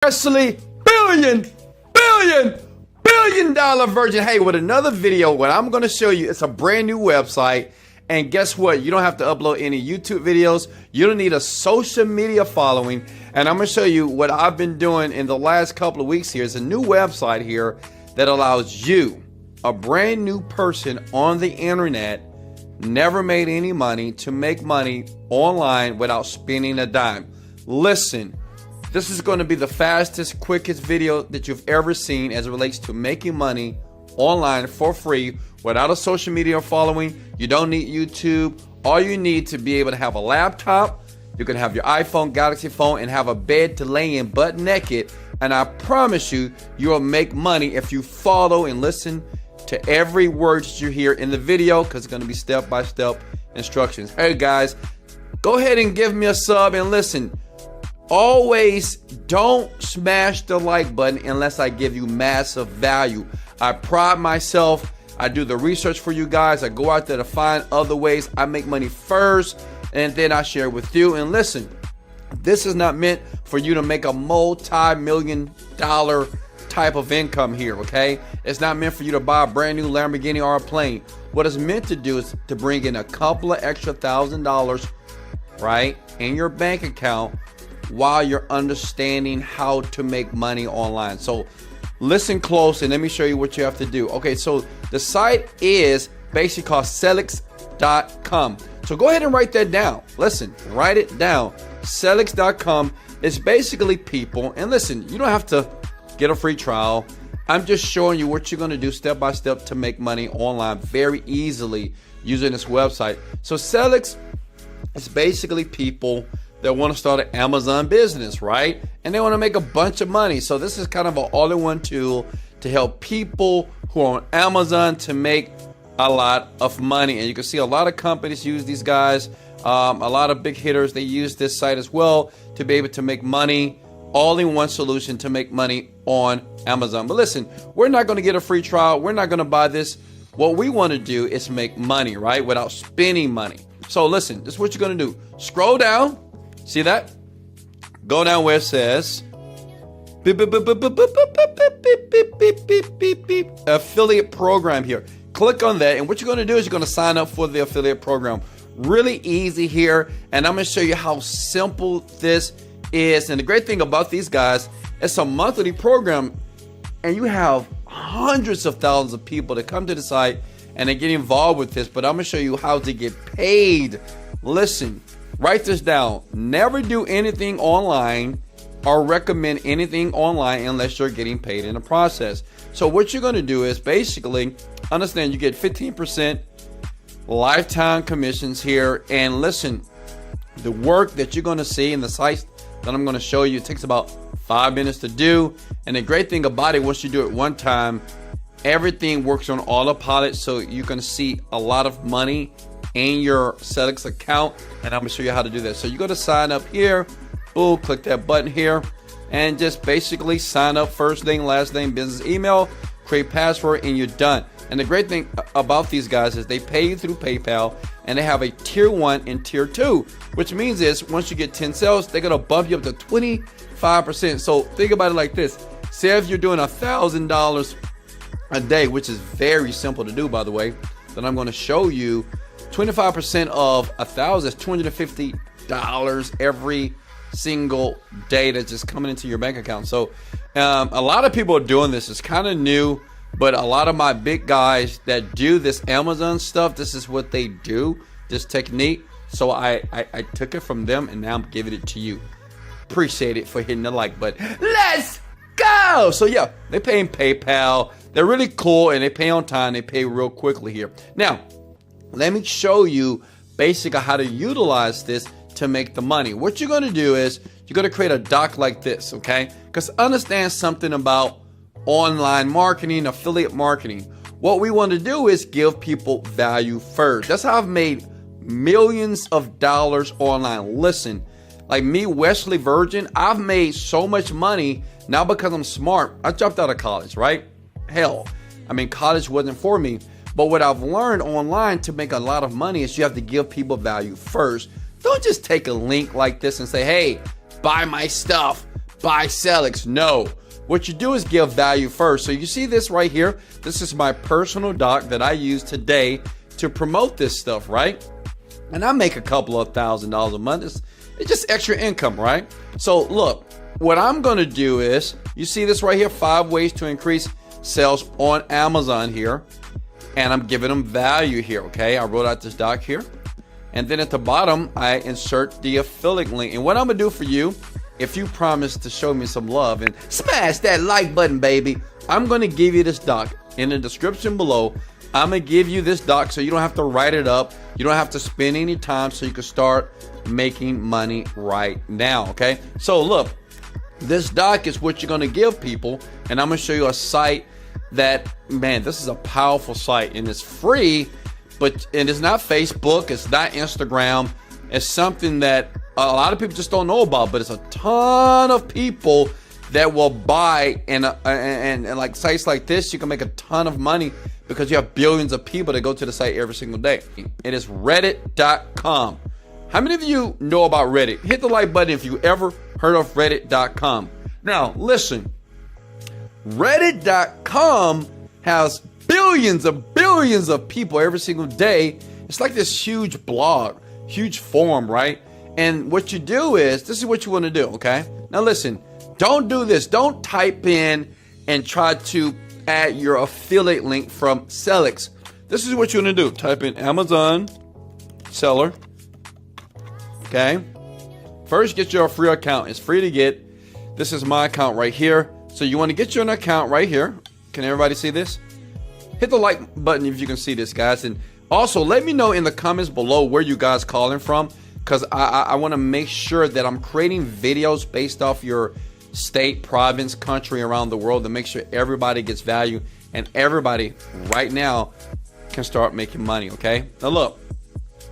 Wesley, billion dollar virgin. Hey, with another video, what I'm going to show you, it's a brand new website. And guess what? You don't have to upload any YouTube videos. You don't need a social media following. And I'm going to show you what I've been doing in the last couple of weeks here. It's a new website here that allows you, a brand new person on the internet, never made any money, to make money online without spending a dime. Listen, this is going to be the fastest, quickest video that you've ever seen as it relates to making money online for free without a social media following. You don't need YouTube. All you need to be able to have a laptop. You can have your iPhone, Galaxy phone, and have a bed to lay in butt naked. And I promise you, you'll make money if you follow and listen to every word that you hear in the video, because it's going to be step-by-step instructions. Hey guys, go ahead and give me a sub and listen. Always don't smash the like button unless I give you massive value. I pride myself. I do the research for you guys. I go out there to find other ways. I make money first, and then I share with you. And listen, this is not meant for you to make a multi-million-dollar type of income here, okay? It's not meant for you to buy a brand new Lamborghini or a plane. What it's meant to do is to bring in a couple of extra $1,000, right, in your bank account while you're understanding how to make money online. So listen close and let me show you what you have to do. Okay, so the site is basically called Selix.com. So go ahead and write that down. Listen, write it down. Selix.com is basically people, and listen, you don't have to get a free trial. I'm just showing you what you're going to do step by step to make money online very easily using this website. So Selix is basically people that want to start an Amazon business, right? And they want to make a bunch of money. So this is kind of an all-in-one tool to help people who are on Amazon to make a lot of money. And you can see a lot of companies use these guys. A lot of big hitters, they use this site as well to be able to make money. All-in-one solution to make money on Amazon. But listen, we're not going to get a free trial. We're not going to buy this. What we want to do is make money, right? Without spending money. So listen, this is what you're going to do. Scroll down. See that? Go down where it says affiliate program here. Click on that, and what you're going to do is you're going to sign up for the affiliate program. Really easy here, and I'm going to show you how simple this is. And the great thing about these guys, it's a monthly program, and you have hundreds of thousands of people that come to the site and they get involved with this. But I'm going to show you how to get paid. Listen. Write this down. Never do anything online or recommend anything online unless you're getting paid in the process. So what you're going to do is basically understand you get 15% lifetime commissions here. And listen, the work that you're going to see in the sites that I'm going to show you, it takes about 5 minutes to do. And the great thing about it, once you do it one time, everything works on autopilot. So you can see a lot of money in your Selix account, and I'm gonna show you how to do that. So you go to sign up here, boom, click that button here, and just basically sign up, first name, last name, business email, create password, and you're done. And the great thing about these guys is they pay you through PayPal, and they have a tier 1 and tier 2, which means is once you get 10 sales, they're gonna bump you up to 25%. So think about it like this. Say if you're doing $1,000 a day, which is very simple to do, by the way, then I'm gonna show you 25% of 1,000 is $250 every single day that's just coming into your bank account. So a lot of people are doing this. It's kind of new, but a lot of my big guys that do this Amazon stuff, this is what they do, this technique. So I took it from them, and now I'm giving it to you. Appreciate it for hitting the like button. Let's go. So yeah, they pay in PayPal. They're really cool, and they pay on time. They pay real quickly here. Now, let me show you basically how to utilize this to make the money. What you're going to do is you're going to create a doc like this, okay? Because understand something about online marketing, affiliate marketing. What we want to do is give people value first. That's how I've made millions of dollars online. Listen, like me, Wesley Virgin, I've made so much money now because I'm smart. I dropped out of college, right? Hell, I mean, college wasn't for me. But what I've learned online to make a lot of money is you have to give people value first. Don't just take a link like this and say, hey, buy my stuff. buy Celix. No. What you do is give value first. So you see this right here? This is my personal doc that I use today to promote this stuff, right? And I make a couple of $1,000s a month. It's just extra income, right? So look, what I'm gonna do is, you see this right here, 5 ways to increase sales on Amazon here. And I'm giving them value here, okay? I wrote out this doc here. And then at the bottom, I insert the affiliate link. And what I'm gonna do for you, if you promise to show me some love and smash that like button, baby, I'm gonna give you this doc in the description below. I'm gonna give you this doc so you don't have to write it up. You don't have to spend any time, so you can start making money right now, okay? So look, this doc is what you're gonna give people, and I'm gonna show you a site that, man, this is a powerful site, and it's free, but it's not Facebook, it's not Instagram. It's something that a lot of people just don't know about, but it's a ton of people that will buy, and like sites like this, you can make a ton of money because you have billions of people that go to the site every single day. It is reddit.com. How many of you know about Reddit? Hit the like button if you ever heard of reddit.com. Now, listen, reddit.com has billions of people every single day. It's like this huge blog, huge forum, right? And what you do is, this is what you want to do, okay? Now listen, don't do this. Don't type in and try to add your affiliate link from Celix. This is what you want to do. Type in Amazon seller, okay? First, get your free account. It's free to get. This is my account right here. So you want to get your account right here. Can everybody see this? Hit the like button if you can see this, guys. And also, let me know in the comments below where you guys calling from, because I want to make sure that I'm creating videos based off your state, province, country, around the world to make sure everybody gets value and everybody right now can start making money, okay? Now look,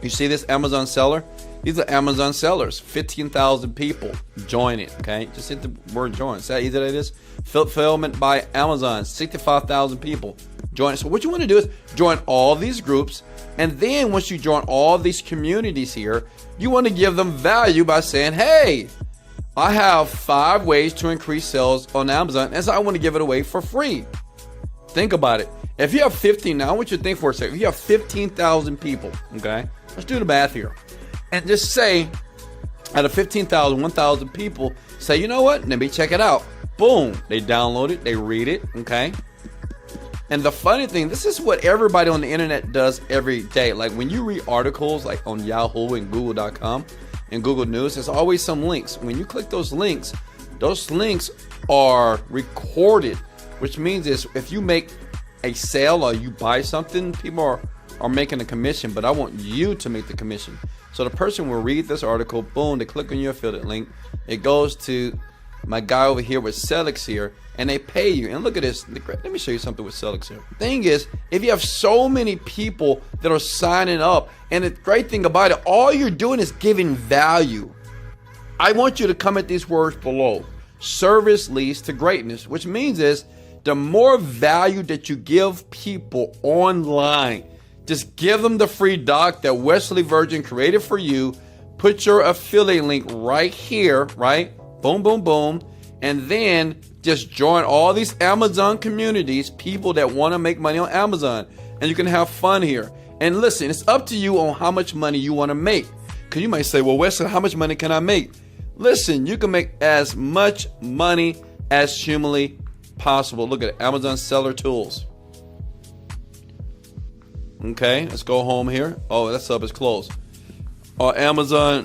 you see this Amazon seller? These are Amazon sellers. 15,000 people join it, okay? Just hit the word join. See how easy that is? Fulfillment by Amazon, 65,000 people join it. So what you want to do is join all these groups, and then once you join all these communities here, you want to give them value by saying, hey, I have 5 ways to increase sales on Amazon, and so I want to give it away for free. Think about it. If you have 15, now I want you to think for a second. If you have 15,000 people, okay? Let's do the math here. And just say, out of 15,000, 1,000 people, say, you know what? Let me check it out. Boom. They download it. They read it, okay? And the funny thing, this is what everybody on the internet does every day. Like when you read articles like on Yahoo and Google.com and Google News, there's always some links. When you click those links are recorded, which means is if you make a sale or you buy something, people are making a commission, but I want you to make the commission. So the person will read this article, boom, they click on your affiliate link. It goes to my guy over here with Celix here, and they pay you. And look at this. Let me show you something with Celix here. Thing is, if you have so many people that are signing up, and the great thing about it, all you're doing is giving value. I want you to comment these words below. Service leads to greatness, which means is the more value that you give people online, just give them the free doc that Wesley Virgin created for you. Put your affiliate link right here, right? Boom, boom, boom. And then just join all these Amazon communities, people that want to make money on Amazon. And you can have fun here. And listen, it's up to you on how much money you want to make. Because you might say, well, Wesley, how much money can I make? Listen, you can make as much money as humanly possible. Look at it, Amazon Seller Tools. Okay, let's go home here. Oh, that sub is closed. Amazon.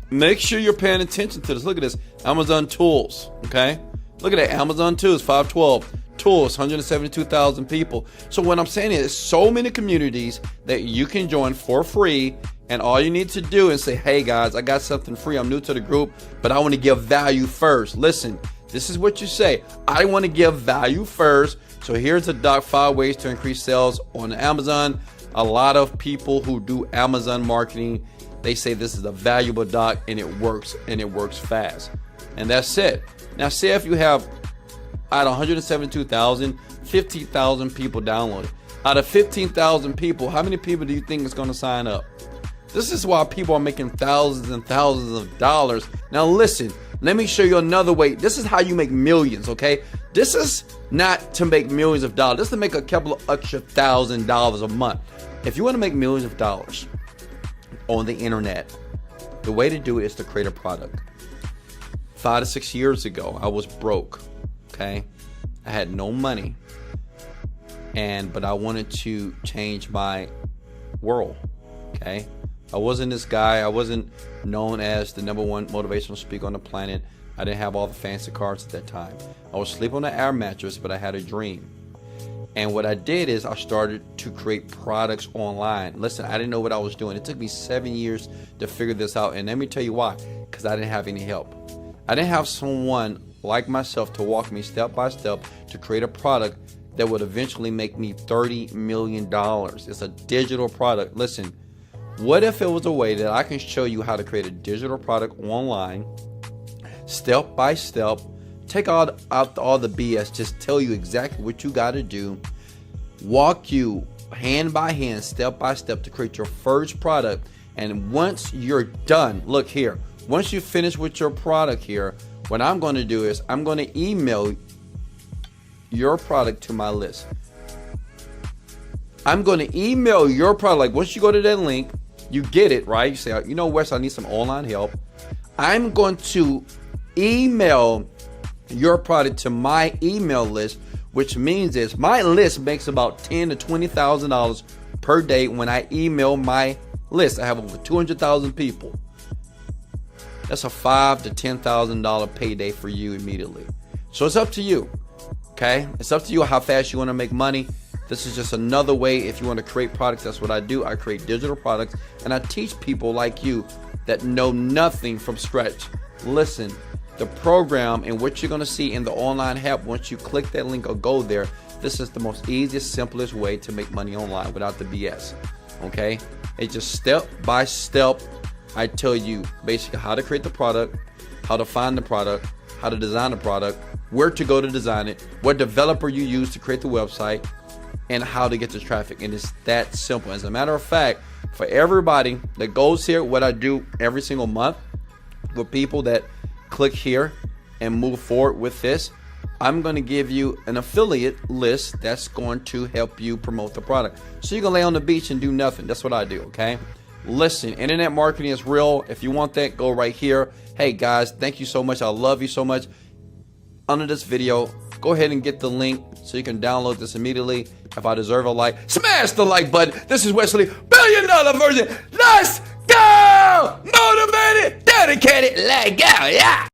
Make sure you're paying attention to this. Look at this, Amazon Tools. Okay, look at that, Amazon Tools, 512 Tools, 172,000 people. So what I'm saying is, so many communities that you can join for free, and all you need to do is say, hey guys, I got something free. I'm new to the group, but I want to give value first. Listen, this is what you say. I want to give value first. So here's a doc, 5 ways to increase sales on Amazon. A lot of people who do Amazon marketing, they say this is a valuable doc, and it works fast. And that's it. Now say if you have out of 172,000, 15,000 people download it. Out of 15,000 people, how many people do you think is going to sign up? This is why people are making thousands and thousands of dollars. Now listen, Let me show you another way. This is how you make millions, okay? This is not to make millions of dollars. This is to make a couple of extra $1,000 a month. If you want to make millions of dollars on the internet, the way to do it is to create a product. 5 to 6 years ago, I was broke, okay? I had no money, but I wanted to change my world, okay? I wasn't this guy. I wasn't known as the #1 motivational speaker on the planet. I didn't have all the fancy cars at that time. I was sleeping on an air mattress, but I had a dream. And what I did is I started to create products online. Listen, I didn't know what I was doing. It took me 7 years to figure this out. And let me tell you why. Because I didn't have any help. I didn't have someone like myself to walk me step by step to create a product that would eventually make me $30 million. It's a digital product. Listen. What if it was a way that I can show you how to create a digital product online, step by step, take out all the BS, just tell you exactly what you got to do, walk you hand by hand, step by step to create your first product. And once you're done, look here, once you finish with your product here, what I'm going to do is I'm going to email your product to my list. I'm going to email your product. Like once you go to that link, you get it, right? You say, you know, Wes, I need some online help. I'm going to email your product to my email list, which means is my list makes about $10,000 to $20,000 per day when I email my list. I have over 200,000 people. That's a $5,000 to $10,000 payday for you immediately. So it's up to you, okay? It's up to you how fast you want to make money. This is just another way if you want to create products. That's what I do. I create digital products and I teach people like you that know nothing from scratch. Listen, the program and what you're going to see in the online help, once you click that link or go there, this is the most easiest, simplest way to make money online without the BS. Okay? It's just step by step. I tell you basically how to create the product, how to find the product, how to design the product, where to go to design it, what developer you use to create the website, and how to get the traffic. And it's that simple. As a matter of fact, for everybody that goes here, what I do every single month for people that click here and move forward with this, I'm going to give you an affiliate list that's going to help you promote the product. So you can lay on the beach and do nothing. That's what I do, okay? Listen, internet marketing is real. If you want that, go right here. Hey guys, thank you so much. I love you so much. Under this video, go ahead and get the link so you can download this immediately. If I deserve a like, smash the like button. This is Wesley, $1 billion version. Let's go! Motivated, dedicated, let go, yeah!